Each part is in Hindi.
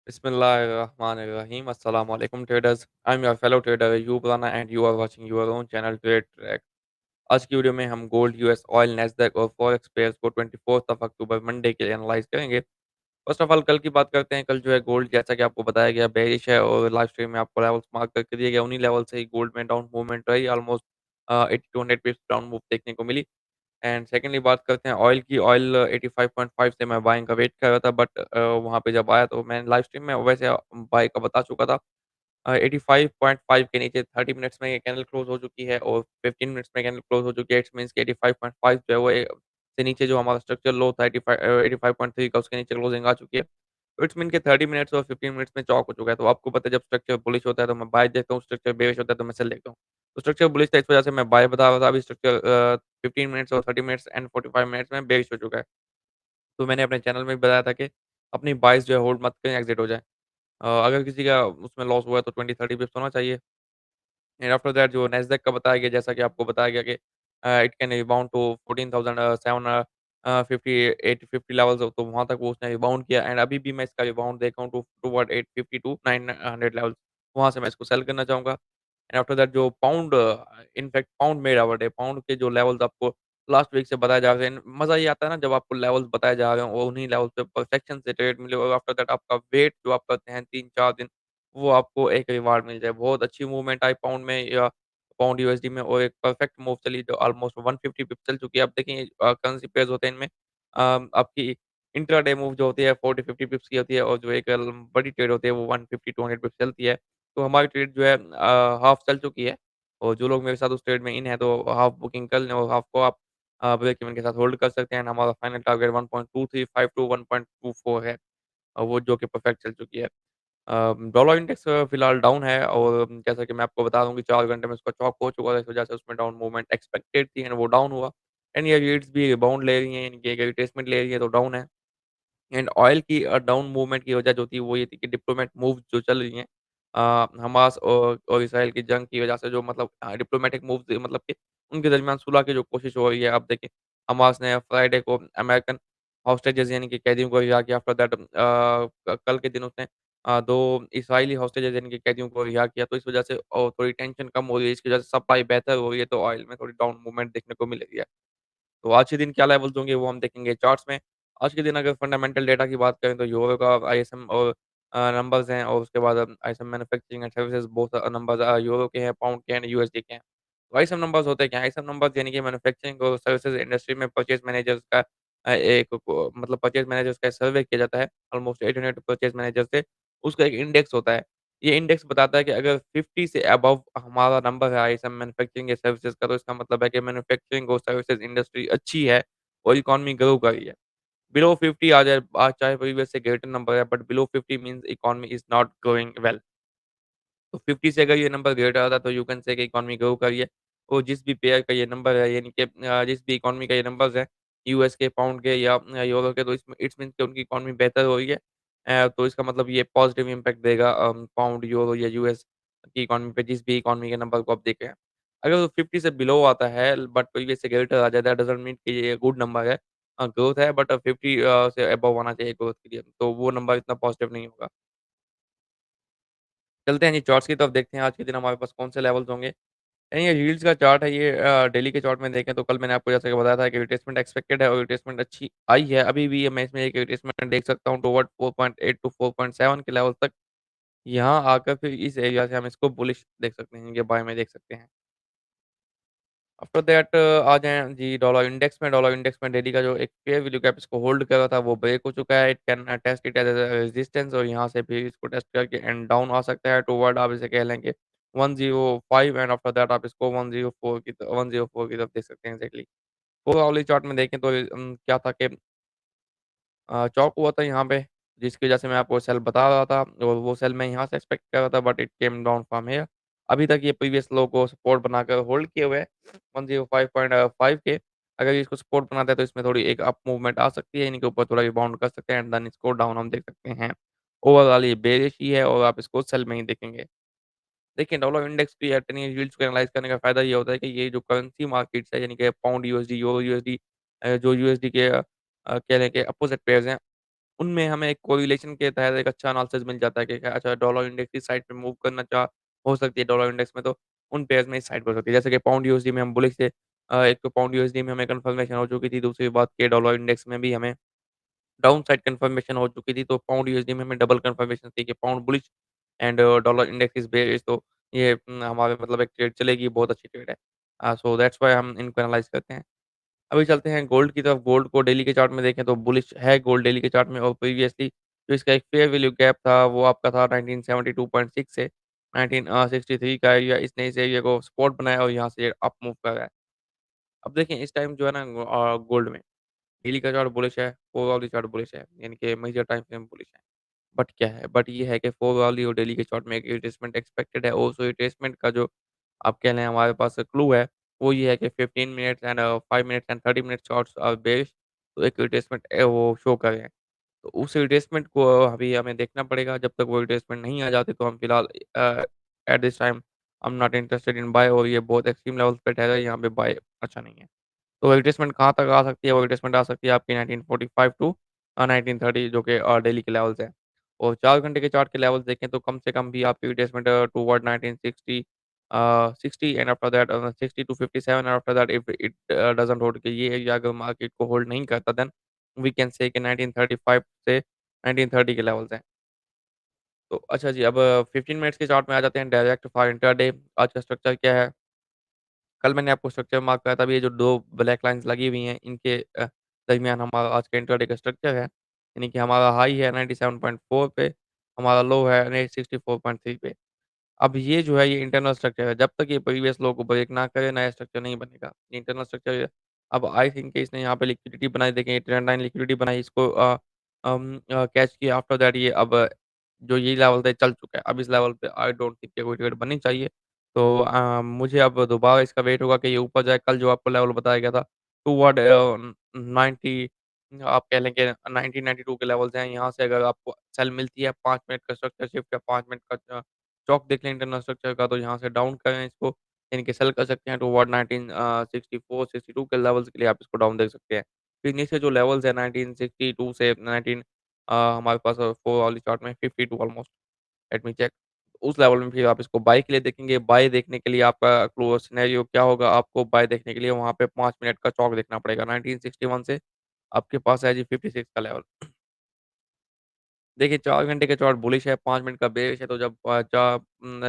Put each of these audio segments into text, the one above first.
Bismillahirrahmanirrahim. Assalamu alaikum traders. I'm your fellow trader Ayub Rana and you are watching your own channel Trade Track. आज की वीडियो में हम गोल्ड, यूएस ऑयल, नैस्डैक और फॉरेक्स पेयर्स को 24 अक्टूबर मंडे के लिए एनालाइज करेंगे। फर्स्ट ऑफ ऑल कल की बात करते हैं। कल जो है गोल्ड जैसा कि आपको बताया गया बेरिश है और लाइव स्ट्रीम में आपको लेवल्स मार्क करके दिए गए। उन्हीं लेवल से ही गोल्ड में डाउन मूवमेंट रही। Almost 80 to 100 pips down move देखने को मिली। एंड सेकंडली बात करते हैं ऑयल की। ऑयल 85.5 से मैं बाइंग का वेट कर रहा था, बट वहाँ पे जब आया तो मैंने लाइव स्ट्रीम में वैसे बाय का बता चुका था। 85.5 के नीचे 30 मिनट्स में ये कैंडल क्लोज हो चुकी है और 15 मिनट्स में कैंडल क्लोज हो चुकी है। इट्स मीन्स कि 85.5 जो है वो से नीचे जो हमारा स्ट्रक्चर लो था 85.3 का, उसके नीचे क्लोजिंग आ चुकी है। तो इट्स मीन के 30 मिनट्स और 15 मिनट्स में चौक हो चुका है। तो आपको पता है जब स्ट्रक्चर बुलिश होता है तो मैं बाय देखता हूँ, स्ट्रक्चर बेरिश होता है तो मैं सेल देखता हूँ। तो स्ट्रक्चर बुलिश था, इस वजह से मैं बाय बता रहा था। अभी स्ट्रक्चर 15 मिनट्स और 30 मिनट्स एंड 45 मिनट्स में बेरिश हो चुका है। तो मैंने अपने चैनल में भी बताया था कि अपनी बाइस जो है होल्ड मत करें, एग्ज़िट हो जाए। अगर किसी का उसमें लॉस हुआ है तो 20-30 पिप्स होना चाहिए। एंड आफ्टर दैट जो नैस्डैक का बताया गया, जैसा कि आपको बताया गया कि it can rebound to 14,750 levels, तो वहाँ तक वो उसने रिबाउंड किया। एंड अभी भी मैं इसका रिबाउंड देख रहा हूँ टू टुवर्ड 850 टू 900 लेवल्स। वहाँ से मैं इसको सेल करना चाहूँगा। एंड आफ्टर दैट जो pound, in fact pound made our day. Pound के जो लेवल्स आपको लास्ट वीक से बताए जा रहे हैं, मज़ा ये आता है ना जब आपको लेवल्स बताए जा रहे हो और उन्हीं लेवल्स पे परफेक्शन से ट्रेड मिले और आफ्टर दैट आपका वेट जो आप करते हैं 3-4 दिन, वो आपको एक रिवार्ड मिल जाए। बहुत अच्छी मूवमेंट आई पाउंड में या पाउंड यूएसडी में और एक परफेक्ट मूव चली जो ऑलमोस्ट 150 पिप चल चुकी है। अब देखिए करेंसी पेयर्स होते हैं इनमें आपकी इंट्राडे मूव जो होती है 40-50 पिप्स की होती है और जो एक बड़ी ट्रेड होती है वो 150-200 पिप्स चलती है। तो हमारी ट्रेड जो है हाफ चल चुकी है और जो लोग मेरे साथ उस ट्रेड में इन है तो हाफ बुकिंग कर लें और हाफ को आप ब्रेक इवन के साथ होल्ड कर सकते हैं। हमारा फाइनल टारगेट 1.235 टू 1.24 है, वो जो कि परफेक्ट चल चुकी है। डॉलर इंडेक्स फिलहाल डाउन है और जैसा कि मैं आपको बता दूँ कि 4 घंटे में उसका चॉक हो चुका था, इस वजह से उसमें डाउन मूवमेंट एक्सपेक्टेड थी एंड वो डाउन हुआ। एंड ये रीट्स भी रिबाउंड ले रही हैं, यानी कि एक रिट्रेसमेंट ले रही है तो डाउन है। एंड ऑयल की डाउन मूवमेंट की वजह जो थी वो ये थी कि डिप्लोमेट मूव्स जो चल रही हैं हमास और इसराइल की जंग की वजह से, जो मतलब डिप्लोमेटिक मूव्स मतलब कि उनके दरमियान सुलह की जो कोशिश हो रही है। अब देखिए हमास ने फ्राइडे को अमेरिकन हॉस्टेजेस यानी कि कैदियों को रिहा किया। आफ्टर दैट कल के दिन उसने 2 इस्राएली हॉस्टेजेस यानी कि कैदियों को रिहा किया। तो इस वजह से थोड़ी टेंशन कम हो रही है, इसकी वजह से सप्लाई बेहतर हो रही है, तो ऑयल में थोड़ी डाउन मूवमेंट देखने को मिल रही है। तो आज के दिन क्या लेवल्स होंगे वो हम देखेंगे चार्ट्स में। आज के दिन अगर फंडामेंटल डेटा की बात करें तो यूरो का आईएसएम और नंबर्स हैं और उसके बाद ISM manufacturing and services both numbers euro के हैं, पाउंड के हैं, यूएसडी के हैं। तो आईएसएम नंबर्स होते क्या हैं? आईएसएम नंबर्स यानी कि मैन्युफैक्चरिंग और सर्विसेज इंडस्ट्री में परचेज मैनेजर्स का एक को मतलब परचेज मैनेजर्स का सर्वे किया जाता है। ऑलमोस्ट 800 परचेज मैनेजर से उसका एक इंडेक्स होता है। ये इंडेक्स बताता है कि अगर 50 से अबव हमारा नंबर है आईएसएम मैन्युफैक्चरिंग या सर्विसेज का, तो इसका मतलब है कि मैन्युफैक्चरिंग और सर्विसेज इंडस्ट्री अच्छी है और इकोनॉमी ग्रो कर रही है। बिलो 50 आ जाए, आज चाहे प्रीवियस से ग्रेटर नंबर है, but below 50 means economy is not growing well. तो 50 से अगर ये नंबर ग्रेटर आता है तो यू कैन से कि इकोनॉमी ग्रो कर रही है। और जिस भी पेयर का ये नंबर है, यानी कि जिस भी इकोनॉमी का ये नंबर्स है, यूएस के, पाउंड के या यूरो के, तो इसमें इट्स मीन्स कि उनकी इकोनॉमी बेहतर हो रही है। तो इसका मतलब ये पॉजिटिव इम्पैक्ट देगा पाउंड, यूरो या यूएस की इकोनॉमी पे, जिस भी इकोनॉमी के नंबर को आप देखें। अगर वो 50 से बिलो आता है बट प्रीवियस से ग्रेटर आ जाता है, दैट डज़न्ट मीन कि ये गुड नंबर है। ग्रोथ है बट 50 से अबव आना चाहिए ग्रोथ के लिए, तो वो नंबर इतना पॉजिटिव नहीं होगा। चलते हैं जी चार्ट्स की तरफ, देखते हैं आज के दिन हमारे पास कौन से लेवल्स होंगे। नहीं, ये हील्स का चार्ट है ये। डेली के चार्ट में देखें तो कल मैंने आपको जैसे कि बताया था कि रिट्रेसमेंट एक्सपेक्टेड है और रिट्रेसमेंट अच्छी आई है। अभी भी मैं इसमें एक रिट्रेसमेंट देख सकता हूँ टुवर्ड 4.8 टू 4.7 के लेवल तक। यहाँ आकर फिर इस एरिया से हम इसको बुलिश देख सकते हैं, ये बाय में देख सकते हैं। आफ्टर दैट आ जाएँ जी डॉलर इंडेक्स में। डॉलर इंडेक्स में डेली का जो एक फेयर वैल्यू गैप इसको होल्ड कर रहा था वो ब्रेक हो चुका है। It can test it as a resistance और यहाँ से फिर इसको टेस्ट करके एंड डाउन आ सकता है टुवर्ड, आप इसे कह लें कि 105 एंड आफ्टर दैट आप इसको 104 की तरफ देख सकते हैं एक्ज़ैक्टली। ओवरऑल चार्ट में देखें तो क्या था कि चॉक हुआ था यहाँ पे, जिसकी वजह से मैं आपको सेल बता रहा था और वो सेल मैं यहाँ से एक्सपेक्ट कर रहा था but it came down from here. अभी तक ये प्रीवियस लो को सपोर्ट बनाकर होल्ड किए हुए हैं 105.5 के। अगर ये इसको सपोर्ट बनाता है तो इसमें थोड़ी एक अप मूवमेंट आ सकती है, इनके ऊपर थोड़ा रिबाउंड कर सकते हैं एंड देन इसको डाउन हम देख सकते हैं। ओवरऑल ये बेरिश ही है और आप इसको सेल में ही देखेंगे। देखिए डॉलर इंडेक्स की या 10 ईयर यील्ड्स को एनालाइज़ करने का फ़ायदा ये होता है कि ये जो करेंसी मार्केट्स है, यानी कि पाउंड यूएसडी, यूरो यूएसडी, जो यूएसडी के कह लें कि अपोज़िट पेयर्स हैं, उनमें हमें एक कोरिलेशन के तहत एक अच्छा एनालिसिस मिल जाता है कि क्या अच्छा डॉलर इंडेक्स इस साइड पे मूव करना चा हो सकती है डॉलर इंडेक्स में तो उन पेयर्स में इस साइड पे हो सकती है। जैसे कि पाउंड यूएसडी में हम बुलिश थे एक तो पाउंड यूएसडी में हमें कन्फर्मेशन हो चुकी थी, दूसरी बात कि डॉलर इंडेक्स में भी हमें डाउन साइड कन्फर्मेशन हो चुकी थी, तो पाउंड यूएसडी में हमें डबल कन्फर्मेशन थी कि pound bullish and dollar index is bearish तो ये हमारे मतलब एक ट्रेड चलेगी, बहुत अच्छी ट्रेड है। सो दैट्स व्हाई हम इनको एनालाइज़ करते हैं। अभी चलते हैं गोल्ड की तरफ, गोल्ड को डेली के चार्ट में देखें तो बुलिश है गोल्ड डेली के चार्ट में और प्रीवियसली जो इसका एक फेयर वैल्यू गैप था, वो आपका था 1972.6 से 1963 का एरिया, इसने इस एरिया को सपोर्ट बनाया और यहाँ से अप मूव कर रहा है। अब देखें इस टाइम जो है ना गोल्ड में डेली का चार्ट बुलिश है, 4 आवर्ली चार्ट बुलिश है, यानी कि मेजर टाइम फ्रेम बुलिश है। बट क्या है? बट ये है कि 4 आवर्ली और डेली के चार्ट में एक रिट्रेसमेंट एक्सपेक्टेड है और उस रिट्रेसमेंट का जो आप कह लें हमारे पास क्लू है, वो ये है कि 15 minutes and 5 minutes and 30 minutes charts are bearish तो एक रिट्रेसमेंट वो शो कर रहे हैं। तो उस रिट्रेसमेंट को अभी हमें देखना पड़ेगा, जब तक वो रिट्रेसमेंट नहीं आ जाती तो हम फिलहाल at this time I am not interested in by और ये बहुत एक्सट्रीम लेवल्स पे ठहरा है, यहाँ पे बाय अच्छा नहीं है। तो एडजस्टमेंट कहाँ तक आ सकती है? वो एडजस्टमेंट आ सकती है आपकी 1945 टू 1930 जो कि डेली के लेवल्स हैं। और 4 घंटे के चार्ट के लेवल्स देखें तो कम से कम भी आपकी adjustment toward 1960 60 and after that 60 to 57 and after that if it doesn't hold कि ये एरिया अगर मार्केट को होल्ड नहीं करता देन वी कैन से कि 1935 से 1930 के लेवल्स हैं। तो अच्छा जी, अब 15 मिनट्स के चार्ट में आ जाते हैं डायरेक्ट फॉर इंट्राडे। आज का स्ट्रक्चर क्या है? कल मैंने आपको स्ट्रक्चर मार्क कराया था, अभी ये जो 2 ब्लैक लाइन्स लगी हुई हैं, इनके दरमियान हमारा आज का इंट्राडे का स्ट्रक्चर है। यानी कि हमारा हाई है 97.4 पे, हमारा लो है 64.3 पे। अब ये जो है ये इंटरनल स्ट्रक्चर है, जब तक ये प्रीवियस लो को ब्रेक ना करे, नया स्ट्रक्चर नहीं बनेगा। ये इंटरनल स्ट्रक्चर है। अब आई थिंक कि इसने यहाँ पे लिक्विडिटी बनाई, देखें ये ट्रेंड लाइन लिक्विडिटी बनाई, इसको कैच किया, आफ्टर दैट ये अब जो ये लेवल था चल चुका है। अब इस लेवल पे आई डोंट थिंक कि कोई ट्रेड बननी चाहिए। तो मुझे अब दोबारा इसका वेट होगा कि ये ऊपर जाए। कल जो आपको लेवल बताया गया था टुवर्ड 90 आप कह लें कि 1992 के लेवल्स हैं, यहाँ से अगर आपको सेल मिलती है 5 मिनट का स्ट्रक्चर शिफ्ट या 5 मिनट का चौक देख लें इंटरनल स्ट्रक्चर का तो यहाँ से डाउन करें इसको, यानी कि सेल कर सकते हैं टुवर्ड 64-62 के लेवल्स के लिए आप इसको डाउन देख सकते हैं। फिर नीचे जो लेवल्स है 1962 से 19 हमारे पास 4 वाली चार्ट में 52 ऑलमोस्ट, लेट मी चेक। उस लेवल में फिर आप इसको बाय के लिए देखेंगे, बाय देखने के लिए आपका क्लोज़ सिनेरियो क्या होगा? आपको बाय देखने के लिए वहाँ पे 5 मिनट का चौक देखना पड़ेगा। 1961 से आपके पास है जी 56 का लेवल। देखिए 4 घंटे के चार्ट बुलिश है, 5 मिनट का बेयरिश है, तो जब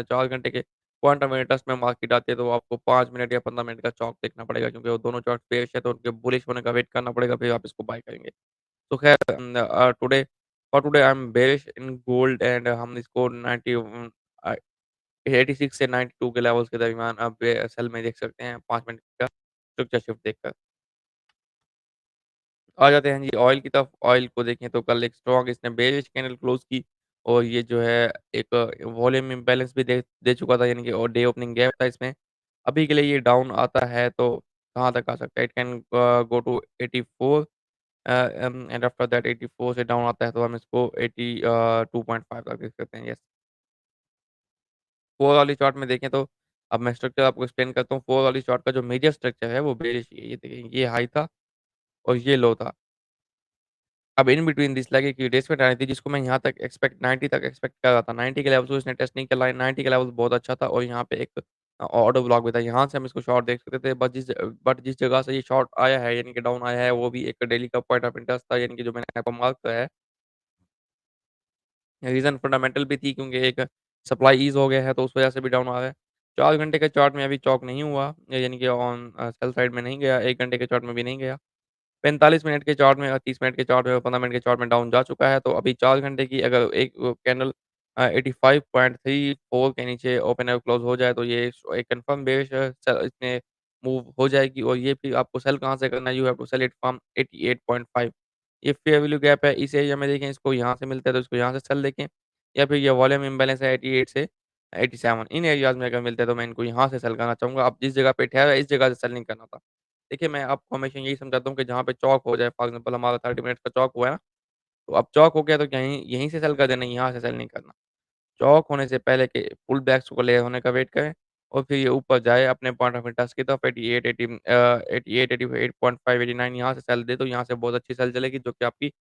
4 घंटे के क्वांटम इंटरेस्ट में मार्केट आती है, तो आपको 5 मिनट या 15 मिनट का चॉक देखना पड़ेगा क्योंकि वो दोनों चार्ट बेयरिश है, तो उनके बुलिश होने का वेट करना पड़ेगा, फिर आप इसको बाय करेंगे। तो ख़ैर today I am bearish in gold and हम इसको 86 से 92 के लेवल्स के दरमियान आप सेल में देख सकते हैं 5 मिनट का स्ट्रक्चर शिफ्ट देखकर। आ जाते हैं जी ऑयल की तरफ, ऑयल को देखें तो कल एक स्ट्रॉन्ग इसने बेयरिश कैंडल क्लोज़ की और ये जो है एक वॉल्यूम इम्बैलेंस भी दे दे चुका था यानी कि और डे ओपनिंग गैप था इसमें। अभी के लिए ये डाउन आता है तो कहाँ तक आ सकता है? It can go to 84 and after that 84 से डाउन आता है तो हम इसको 82.5 तक देख सकते हैं, यस। 4 वाली चार्ट में देखें तो अब मैं स्ट्रक्चर आपको एक्सप्लेन करता हूँ। 4 वाली चार्ट का जो मेजर स्ट्रक्चर है वो बेयरिश ही है। ये देखिए ये हाई था और ये लो था। अब इन बिटवीन दिस लगे कि रिट्रेसमेंट आनी थी जिसको मैं यहाँ तक एक्सपेक्ट 90 तक एक्सपेक्ट कर रहा था। 90 के लेवल्स को इसने टेस्ट नहीं किया। 90 का लेवल बहुत अच्छा था और यहाँ पे एक ऑर्डर ब्लॉक भी था। यहाँ से हम इसको शॉर्ट देख सकते थे बट जिस जगह से ये शॉर्ट आया है यानी कि डाउन आया है वो भी एक डेली का पॉइंट ऑफ इंटरेस्ट था यानी कि जो मैंने यहाँ पर मार्क किया है। रीज़न फंडामेंटल भी थी क्योंकि एक सप्लाई ईज़ हो गया है तो उस वजह से भी डाउन आ रहा है। 4 घंटे के चार्ट में अभी चॉक नहीं हुआ यानी कि ऑन सेल साइड में नहीं गया। 1 घंटे के चार्ट में भी नहीं गया। 45 मिनट के चार्ट में और 30 मिनट के चार्ट में और 15 मिनट के चार्ट में डाउन जा चुका है। तो अभी 4 घंटे की अगर एक कैंडल 85.34 के नीचे ओपन और क्लोज़ हो जाए तो ये एक कन्फर्म बेयरिश इसमें मूव हो जाएगी और ये फिर आपको सेल कहाँ से करना है? You have to sell it from 88.5 ये फेयर वैल्यू गैप है। इस एरिया में देखें इसको यहाँ से मिलता है तो इसको यहाँ से सेल देखें या फिर ये वॉल्यूम इम्बैलेंस है 88 से 87 इन एरियाज़ में अगर मिलता है तो मैं इनको यहाँ से सेल करना चाहूँगा। आप जिस जगह पे ठहरा है इस जगह से सेल नहीं करना था। देखिए, मैं आपको हमेशा यही समझाता हूँ कि जहाँ पे चॉक हो जाए, फॉर एग्ज़ाम्पल हमारा 30 मिनट्स का चॉक हुआ है ना, तो अब चॉक हो गया तो यहीं यहीं से सेल कर देना, यहाँ से सेल नहीं करना। चॉक होने से पहले के पुल बैक्स को ले होने का वेट करें और फिर ये ऊपर जाए अपने पॉइंट ऑफ इंटरेस्ट की तरफ 88, 88 88.5, 89 यहाँ से सेल दे, तो यहाँ से बहुत अच्छी सेल चलेगी जो कि आपकी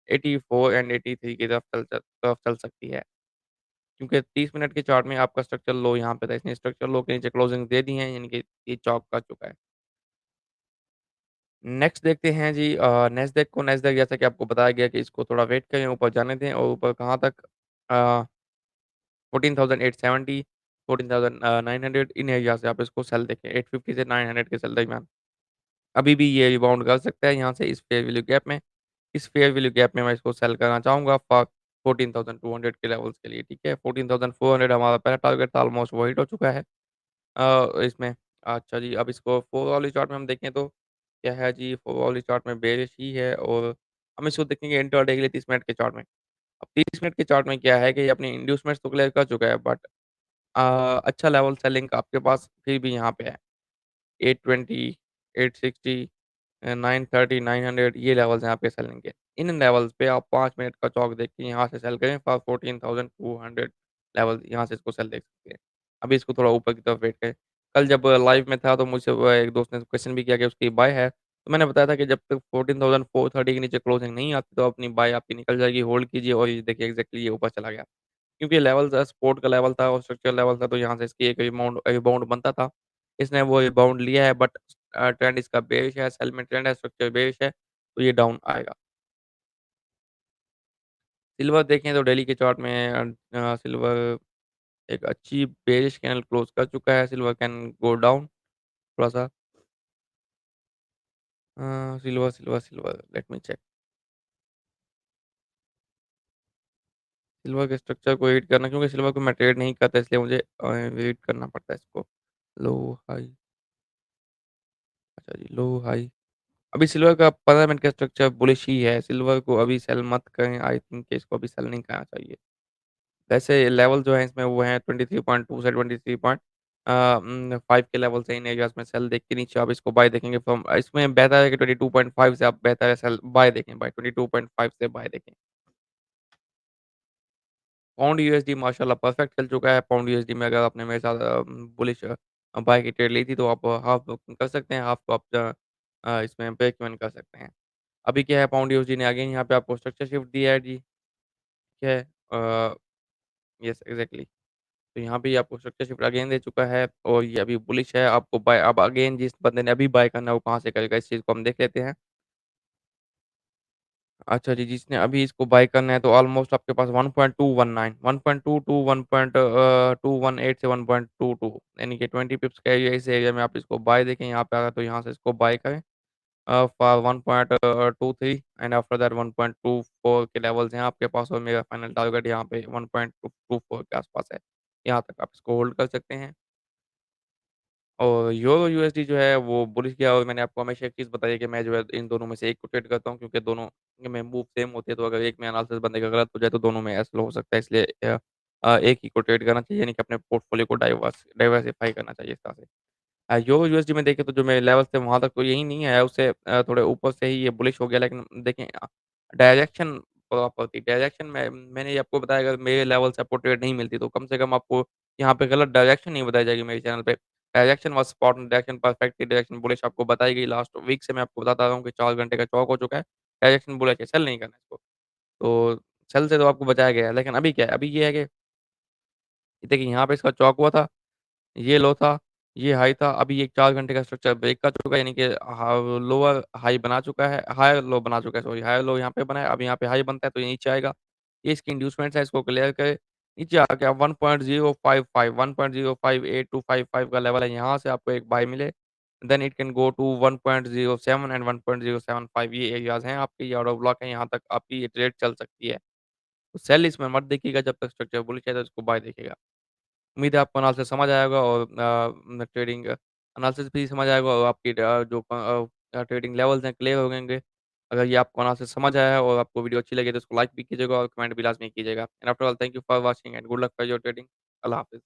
84 एंड 83 की तरफ चल सकती है। क्योंकि 30 मिनट के चार्ट में आपका स्ट्रक्चरल लो यहाँ पे था, इसने स्ट्रक्चरल लो के नीचे क्लोजिंग दे दी है, यानी कि ये चौक कर चुका है। नेक्स्ट देखते हैं जी नैस्डैक जैसा कि आपको बताया गया कि इसको थोड़ा वेट करें, ऊपर जाने दें और ऊपर कहाँ तक अ, 14,870 14,900 इन एरिया से आप इसको सेल देखें, 850 से 900 के सेल दरमियान। अभी भी ये रिबाउंड कर सकता है यहाँ से इस फेयर वैल्यू गैप में। इस फेयर वैल्यू गैप में मैं इसको सेल करना चाहूँगा फॉर 14,200 के लेवल्स के लिए, ठीक है? 14,400 हमारा पहला टारगेट था, ऑलमोस्ट वो हिट हो चुका है। इसमें अच्छा जी, अब इसको 4 वाली चार्ट में हम देखें तो क्या है जी, 4 वाली चार्ट में बेयरिश ही है और हम इसको देखेंगे इंट्राडे के लिए 30 मिनट के चार्ट में। अब 30 मिनट के चार्ट में क्या है कि ये अपनी इंड्यूसमेंट्स तो क्लियर कर चुका है बट अच्छा लेवल सेलिंग का आपके पास फिर भी यहाँ पे है। 820, 860 930, 900 ये लेवल्स हैं आपके सेलिंग के। इन लेवल्स पे आप 5 मिनट का चौक देख के यहाँ से सेल करें फॉर 14,200 लेवल यहाँ से इसको सेल देख सकते हैं। अभी इसको थोड़ा ऊपर की तरफ वेट करें। कल जब लाइव में था तो मुझसे वो एक दोस्त ने क्वेश्चन भी किया कि उसकी बाय है, तो मैंने बताया था कि जब तक 14,430 के नीचे क्लोजिंग नहीं आती तो अपनी बाय आपकी निकल जाएगी, होल्ड कीजिए और ये देखिए एग्ज़ैक्टली ये ऊपर चला गया। क्योंकि लेवल था सपोर्ट का लेवल था और स्ट्रक्चरल लेवल था तो यहाँ से इसकी एक रिबाउंड बनता था। इसने वो रिबाउंड लिया है बट ट्रेंड इसका बेयरिश है, सेल में ट्रेंड है, स्ट्रक्चर बेयरिश है, तो ये डाउन आएगा। सिल्वर देखें तो डेली के चार्ट में सिल्वर एक अच्छी बेयरिश कैंडल क्लोज़ कर चुका है, सिल्वर कैन गो डाउन थोड़ा-सा silver let me check. Silver के स्ट्रक्चर को रीड करना क्योंकि सिल्वर को मैं ट्रेड नहीं करता इसलिए मुझे रीड करना पड़ता है इसको। लो, हाई अच्छा जी, लो, हाई अभी सिल्वर का 15 मिनट का स्ट्रक्चर बुलिश ही है, सिल्वर को अभी सेल मत करें, आई थिंक कि इसको अभी सेल नहीं करना चाहिए। वैसे लेवल जो है इसमें वो हैं 23.2 से 5 के लेवल से इन एरियाज़ में सेल देख के नीचे आप इसको बाय देखेंगे फ्रॉम इसमें बेहतर है कि 22.5 से आप बेहतर है सेल बाय देखें, बाय 22.5 से बाय देखें। पाउंड यूएसडी माशाल्लाह परफेक्ट चल चुका है, पाउंड यूएसडी में अगर आपने मेरे साथ बुलिश बाय की ट्रेड ली थी तो आप हाफ बुकिंग कर सकते हैं, हाफ को आप इसमें ब्रेक इवन कर सकते हैं। अभी क्या है पाउंड यूएसडी ने अगेन यहाँ पे आपको स्ट्रक्चर शिफ्ट दिया है जी, ठीक है? यस एक्ज़ैक्टली तो यहाँ पे ये आपको स्ट्रक्चर शिफ्ट अगेन दे चुका है और ये अभी बुलिश है, आपको बाय अब अगेन जिस बंदे ने अभी बाय करना है वो कहाँ से करेगा इस चीज़ को हम देख लेते हैं। अच्छा जी, जिसने अभी इसको बाय करना है तो ऑलमोस्ट आपके पास 1.219 1.22 218 से 1.22 यानी कि 20 पिप्स का एरिया इस एरिया में आप इसको बाय देखें यहाँ पे आया तो यहाँ से इसको बाय करें फॉर 1.23 एंड आफ्टर दैट 1.24 के लेवल्स हैं आपके पास और मेरा फाइनल टारगेट यहाँ पे 1.24 के आसपास है। यहाँ तक आप इसको होल्ड कर सकते हैं। और यूरो यूएसडी जो है वो बुलिश गया और मैंने आपको हमेशा एक चीज़ बताई है कि मैं जो है इन दोनों में से एक को ट्रेड करता हूँ क्योंकि दोनों में मूव सेम होते हैं तो अगर एक में एनालिसिस बंदे का गलत हो जाए तो दोनों में ऐसा हो सकता है इसलिए एक ही को ट्रेड करना चाहिए यानी कि अपने पोर्टफोलियो को डाइवर्सिफ़ाई करना चाहिए इस तरह से। यूरो यूएसडी में देखें तो जो मेरे लेवल्स थे वहाँ तक तो यही नहीं आया उससे थोड़े ऊपर से ही ये बुलिश हो गया लेकिन देखें डायरेक्शन प्रॉपर थी। डायरेक्शन में मैंने ये आपको बताया अगर मेरे लेवल से आपको ट्रेड नहीं मिलती तो कम से कम आपको यहाँ पे गलत डायरेक्शन नहीं बताई जाएगी मेरे चैनल पे। Direction was spot on, direction perfect थी, डायरेक्शन बुलिश आपको बताई गई लास्ट वीक से मैं आपको बताता आ रहा हूँ कि 4 घंटे का चौक हो चुका है। डायरेक्शन बुलिश है, सेल नहीं करना इसको। तो सेल से तो आपको बचाया गया है लेकिन अभी क्या है, अभी ये है कि देखिए यहाँ पे इसका चौक हुआ था ये लो था, ये हाई था, अभी ये 4 घंटे का स्ट्रक्चर ब्रेक कर चुका है यानी कि लोअर हाई बना चुका है हायर लो बना चुका है सॉरी हायर लो यहाँ पे बना है, अब यहाँ पे हाई बनता है तो ये नीचे आएगा। ये इसकी इंड्यूसमेंट्स है इसको क्लियर करें, नीचे आके आप 1.055 1.058 का लेवल है यहाँ से आपको एक बाय मिले, then it can go to 1.07 and 1.075 ये एरियाज़ हैं आपके ये आउट ऑफ ब्लॉक है यहाँ तक आपकी ये ट्रेड चल सकती है। तो सेल इसमें मत देखिएगा जब तक स्ट्रक्चर बुलिश है तो इसको बाय देखिएगा। उम्मीद है आपको एनालिसिस समझ आया होगा और ट्रेडिंग एनालिसिस भी समझ आएगा और आपकी ट्रेडिंग लेवल्स हैं क्लियर हो जाएँगे। अगर ये आपको एनालिसिस समझ आया है और आपको वीडियो अच्छी लगी तो इसको लाइक भी कीजिएगा और कमेंट भी लाज़मी कीजिएगा। And after all thank you for watching and good luck for your trading. अल्लाह हाफ़िज़।